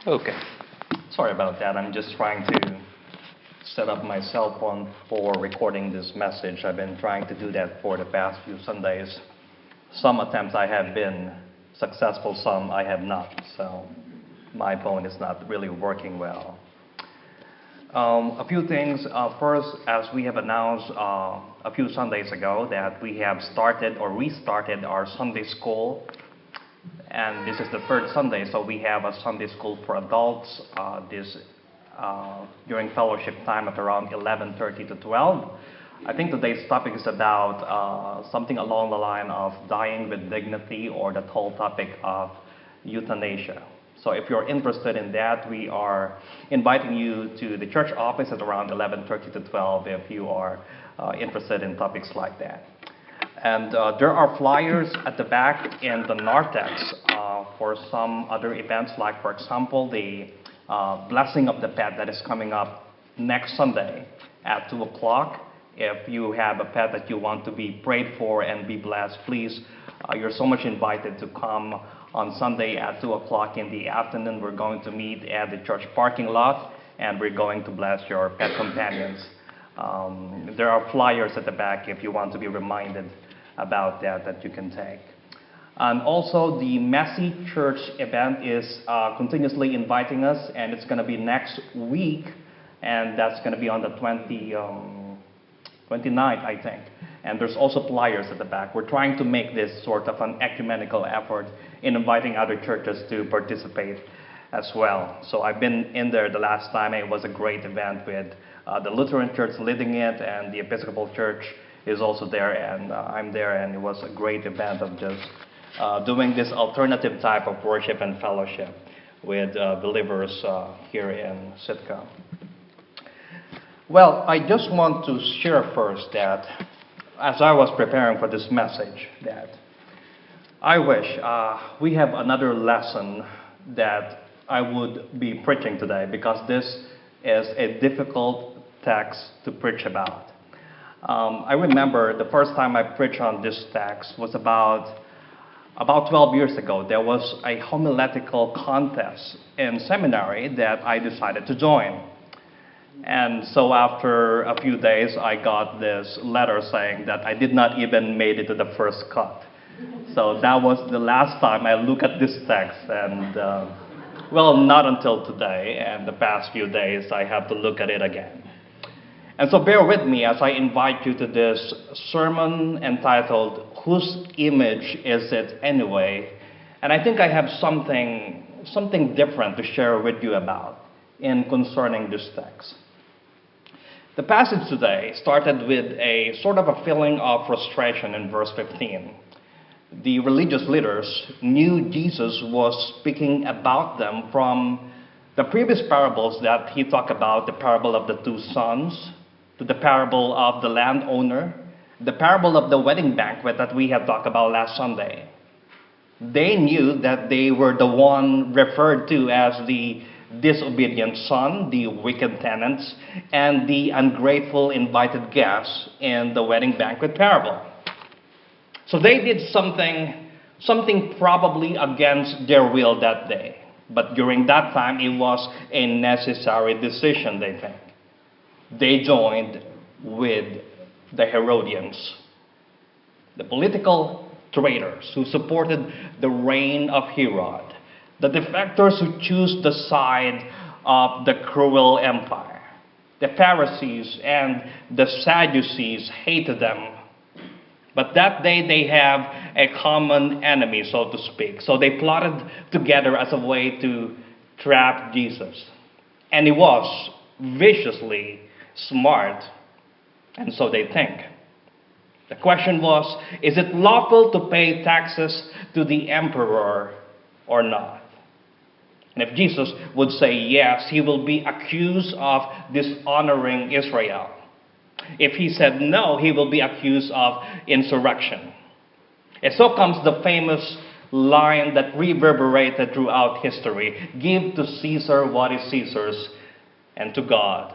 Okay. Sorry about that. I'm just trying to set up my cell phone for recording this message. I've been trying to do that for the past few Sundays. Some attempts I have been successful, some I have not. So my phone is not really working well. A few things. First, as we have announced a few Sundays ago, that we have started or restarted our Sunday school. And this is the third Sunday, so we have a Sunday school for adults during fellowship time at around 11:30 to 12. I think today's topic is about something along the line of dying with dignity, or that whole topic of euthanasia. So if you're interested in that, we are inviting you to the church office at around 11:30 to 12 if you are interested in topics like that. And there are flyers at the back in the narthex for some other events, like, for example, the Blessing of the Pet that is coming up next Sunday at 2 o'clock. If you have a pet that you want to be prayed for and be blessed, please, you're so much invited to come on Sunday at 2 o'clock in the afternoon. We're going to meet at the church parking lot, and we're going to bless your pet companions. There are flyers at the back if you want to be reminded about that you can take. And also, the Messy Church event is continuously inviting us, and it's going to be next week, and that's going to be on the 29th, I think. And there's also flyers at the back. We're trying to make this sort of an ecumenical effort in inviting other churches to participate as well. So I've been in there the last time. It was a great event with the Lutheran Church leading it, and the Episcopal Church is also there, and I'm there, and it was a great event of just doing this alternative type of worship and fellowship with believers here in Sitka. Well, I just want to share first that as I was preparing for this message, that I wish we have another lesson that I would be preaching today, because this is a difficult text to preach about. I remember the first time I preached on this text was about 12 years ago. There was a homiletical contest in seminary that I decided to join. And so after a few days, I got this letter saying that I did not even made it to the first cut. So that was the last time I looked at this text, and well, not until today, and the past few days I have to look at it again. And so bear with me as I invite you to this sermon entitled, "Whose Image Is It Anyway?" And I think I have something different to share with you about in concerning this text. The passage today started with a sort of a feeling of frustration in verse 15. The religious leaders knew Jesus was speaking about them from the previous parables that he talked about, the parable of the two sons, to the parable of the landowner, the parable of the wedding banquet that we have talked about last Sunday. They knew that they were the one referred to as the disobedient son, the wicked tenants, and the ungrateful invited guests in the wedding banquet parable. So they did something probably against their will that day. But during that time, it was a necessary decision, they think. They joined with the Herodians, the political traitors who supported the reign of Herod, the defectors who chose the side of the cruel empire. The Pharisees and the Sadducees hated them. But that day they have a common enemy, so to speak. So they plotted together as a way to trap Jesus. And it was viciously smart, and so they think. The question was, is it lawful to pay taxes to the emperor or not? And if Jesus would say yes, he will be accused of dishonoring Israel. If he said no, he will be accused of insurrection. And so comes the famous line that reverberated throughout history: "Give to Caesar what is Caesar's, and to God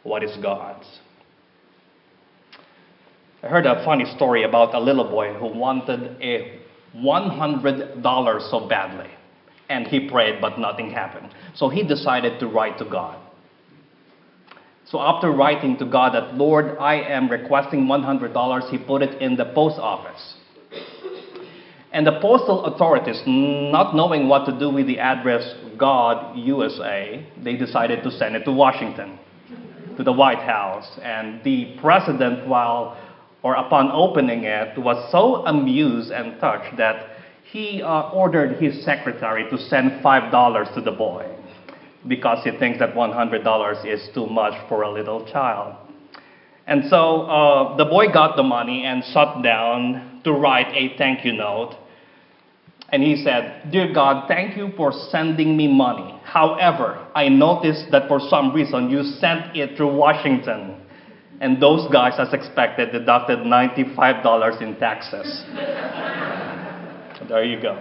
what is God's." I heard a funny story about a little boy who wanted a $100 so badly. And he prayed, but nothing happened. So he decided to write to God. So after writing to God that, Lord, I am requesting $100, he put it in the post office. And the postal authorities, not knowing what to do with the address God, USA, they decided to send it to Washington, to the White House. And the president, upon opening it, was so amused and touched that he ordered his secretary to send $5 to the boy because he thinks that $100 is too much for a little child. And so the boy got the money and sat down to write a thank you note. And he said, Dear God, thank you for sending me money. However, I noticed that for some reason you sent it through Washington. And those guys, as expected, deducted $95 in taxes. There you go.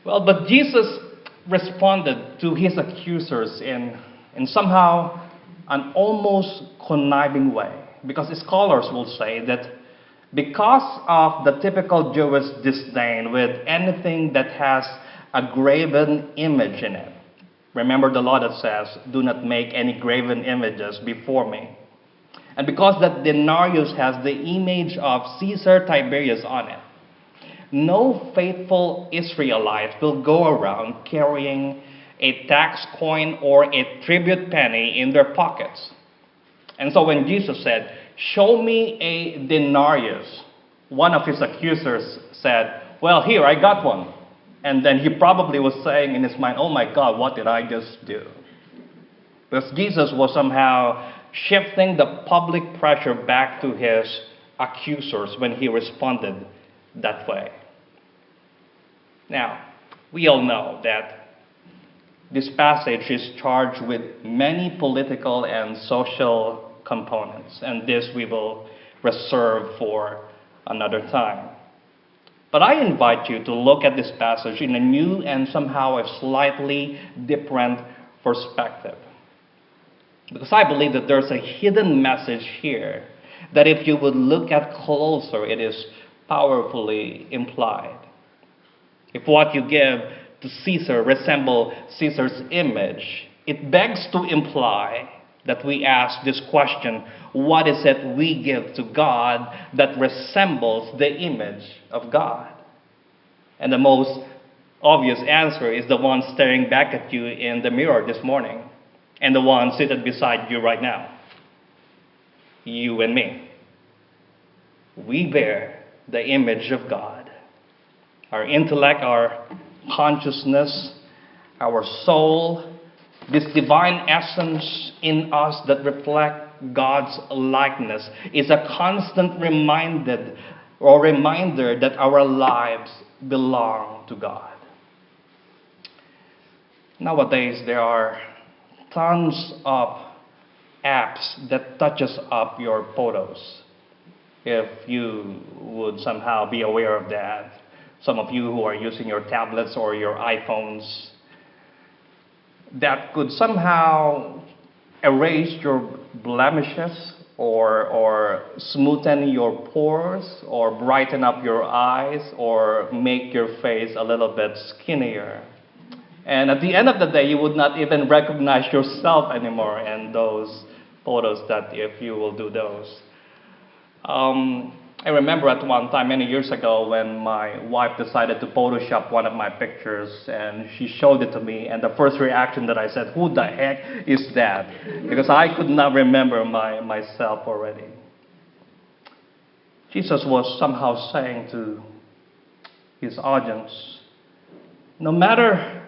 Well, but Jesus responded to his accusers in somehow an almost conniving way. Because scholars will say that because of the typical Jewish disdain with anything that has a graven image in it. Remember the law that says, do not make any graven images before me. And because that denarius has the image of Caesar Tiberius on it, no faithful Israelite will go around carrying a tax coin or a tribute penny in their pockets. And so when Jesus said, show me a denarius, one of his accusers said, well, here, I got one. And then he probably was saying in his mind, oh my God, what did I just do? Because Jesus was somehow shifting the public pressure back to his accusers when he responded that way. Now, we all know that this passage is charged with many political and social components, and this we will reserve for another time. But I invite you to look at this passage in a new and somehow a slightly different perspective. Because I believe that there's a hidden message here that if you would look at closer, it is powerfully implied. If what you give to Caesar resemble Caesar's image, it begs to imply that we ask this question, what is it we give to God that resembles the image of God? And the most obvious answer is the one staring back at you in the mirror this morning, and the one seated beside you right now. You and me. We bear the image of God. Our intellect, our consciousness, our soul, this divine essence in us that reflect God's likeness is a constant reminder that our lives belong to God. Nowadays, there are tons of apps that touches up your photos. If you would somehow be aware of that, some of you who are using your tablets or your iPhones, that could somehow erase your blemishes or smoothen your pores or brighten up your eyes or make your face a little bit skinnier. And at the end of the day, you would not even recognize yourself anymore in those photos that if you will do those. I remember at one time, many years ago, when my wife decided to Photoshop one of my pictures, and she showed it to me, and the first reaction that I said, who the heck is that? Because I could not remember myself already. Jesus was somehow saying to his audience, no matter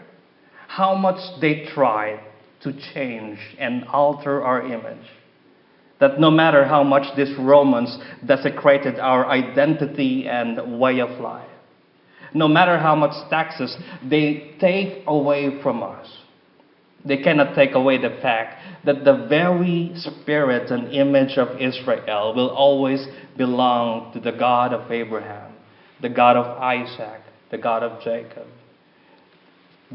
how much they try to change and alter our image, that no matter how much these Romans desecrated our identity and way of life, no matter how much taxes they take away from us, they cannot take away the fact that the very spirit and image of Israel will always belong to the God of Abraham, the God of Isaac, the God of Jacob.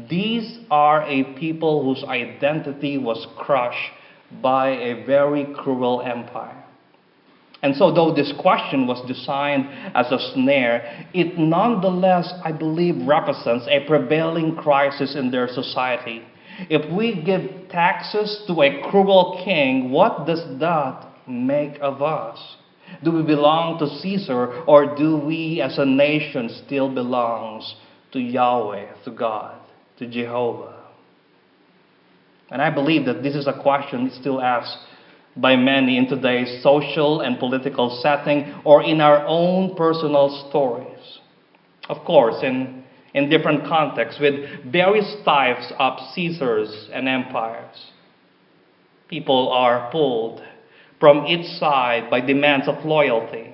These are a people whose identity was crushed by a very cruel empire. And so though this question was designed as a snare, it nonetheless, I believe, represents a prevailing crisis in their society. If we give taxes to a cruel king, what does that make of us? Do we belong to Caesar, or do we as a nation still belongs to Yahweh, to God, to Jehovah? And I believe that this is a question still asked by many in today's social and political setting or in our own personal stories. Of course, in different contexts with various types of Caesars and empires. People are pulled from each side by demands of loyalty,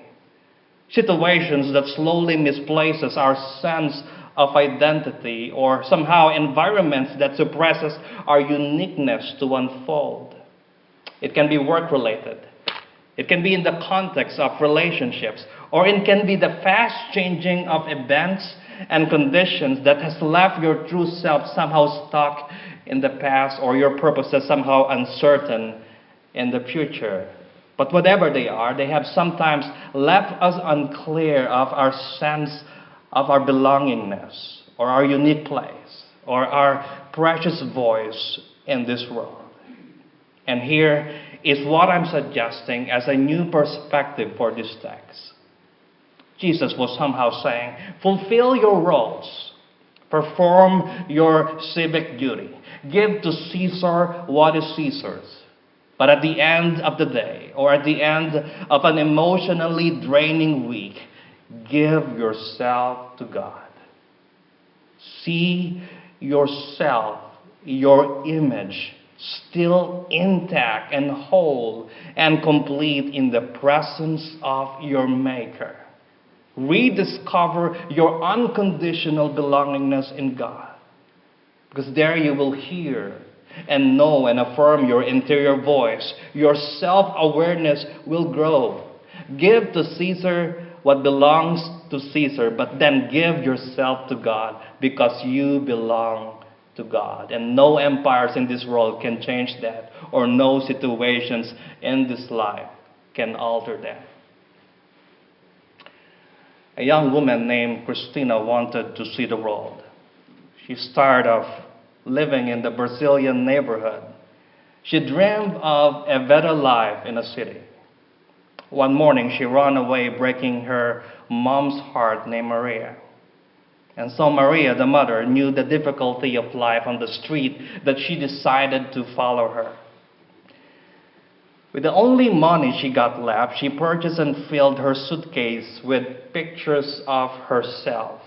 situations that slowly misplaces our sense of identity, or somehow environments that suppresses our uniqueness to unfold. It can be work-related. It can be in the context of relationships, or it can be the fast changing of events and conditions that has left your true self somehow stuck in the past, or your purposes somehow uncertain in the future. But whatever they are, they have sometimes left us unclear of our sense of our belongingness, or our unique place, or our precious voice in this world. And here is what I'm suggesting as a new perspective for this text. Jesus was somehow saying, fulfill your roles, perform your civic duty, give to Caesar what is Caesar's. But at the end of the day, or at the end of an emotionally draining week, give yourself to God. See yourself, your image, still intact and whole and complete in the presence of your Maker. Rediscover your unconditional belongingness in God. Because there you will hear and know and affirm your interior voice. Your self-awareness will grow. Give to Caesar what belongs to Caesar, but then give yourself to God because you belong to God. And no empires in this world can change that, or no situations in this life can alter that. A young woman named Christina wanted to see the world. She's tired of living in the Brazilian neighborhood. She dreamed of a better life in a city. One morning, she ran away, breaking her mom's heart named Maria. And so Maria, the mother, knew the difficulty of life on the street that she decided to follow her. With the only money she got left, she purchased and filled her suitcase with pictures of herself.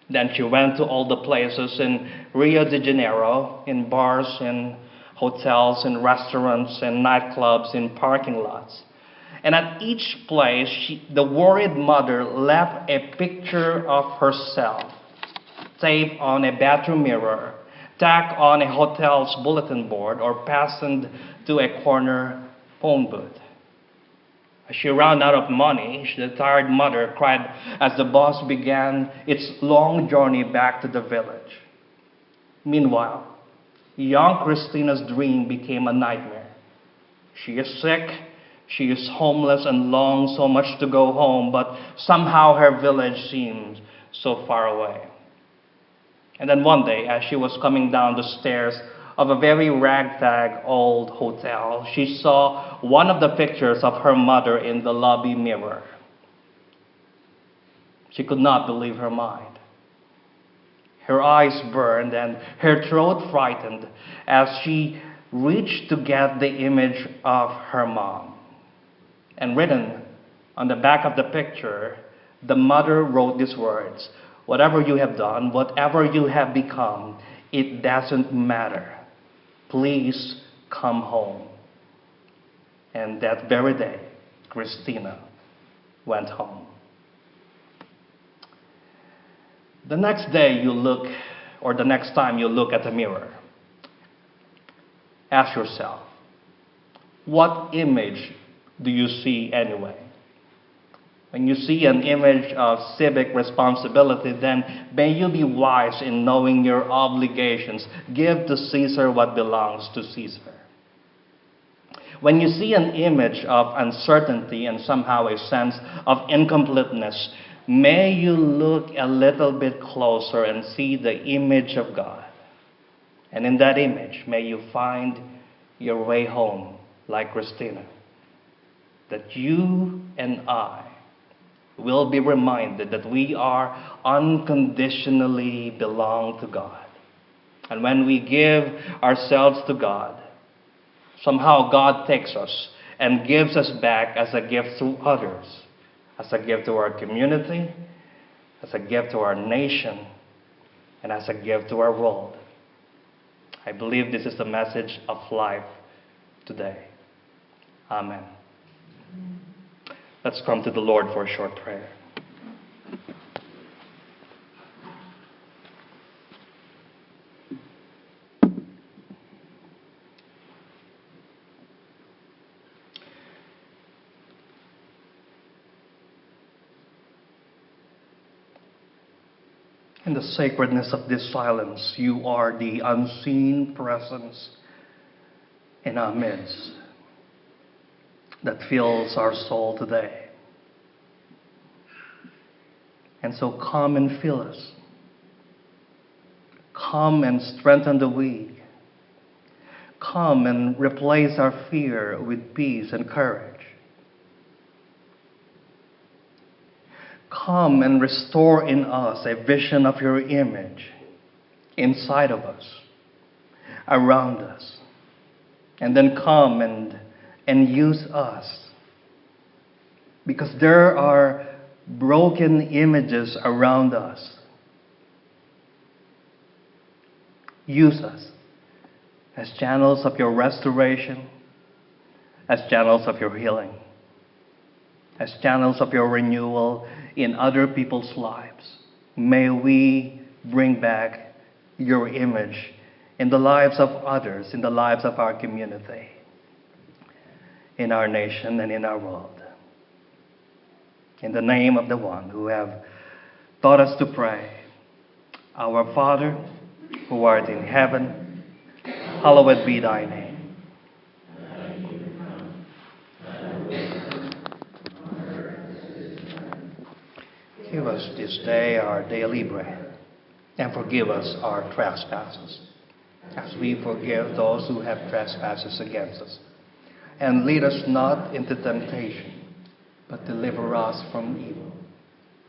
Then she went to all the places in Rio de Janeiro, in bars, in hotels, in restaurants, in nightclubs, in parking lots. And at each place, the worried mother left a picture of herself, taped on a bathroom mirror, tacked on a hotel's bulletin board, or fastened to a corner phone booth. As she ran out of money, the tired mother cried as the bus began its long journey back to the village. Meanwhile, young Christina's dream became a nightmare. She is sick, she is homeless and longs so much to go home, but somehow her village seems so far away. And then one day, as she was coming down the stairs of a very ragtag old hotel, she saw one of the pictures of her mother in the lobby mirror. She could not believe her mind. Her eyes burned and her throat frightened as she reached to get the image of her mom. And written on the back of the picture, the mother wrote these words: "Whatever you have done, whatever you have become, it doesn't matter. Please come home." And that very day, Christina went home. The next day you look, or the next time you look at the mirror, ask yourself, what image do you see anyway? When you see an image of civic responsibility, then may you be wise in knowing your obligations. Give to Caesar what belongs to Caesar. when you see an image of uncertainty and somehow a sense of incompleteness, may you look a little bit closer and see the image of God. And in that image, may you find your way home like Christina. That you and I will be reminded that we are unconditionally belong to God. And when we give ourselves to God, somehow God takes us and gives us back as a gift to others, as a gift to our community, as a gift to our nation, and as a gift to our world. I believe this is the message of life today. Amen. Let's come to the Lord for a short prayer. In the sacredness of this silence, you are the unseen presence in our midst that fills our soul today. And so come and fill us. Come and strengthen the weak. Come and replace our fear with peace and courage. Come and restore in us a vision of your image inside of us, around us. And then come and use us. Because there are broken images around us. Use us as channels of your restoration, as channels of your healing, as channels of your renewal in other people's lives. May we bring back your image in the lives of others, in the lives of our community, in our nation and in our world. In the name of the one who have taught us to pray, Our Father, who art in heaven, hallowed be thy name. Give us this day our daily bread, and forgive us our trespasses, as we forgive those who have trespasses against us. And lead us not into temptation, but deliver us from evil.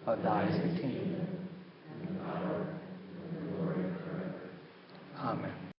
For thine is the kingdom, and the power, and the glory forever. Amen.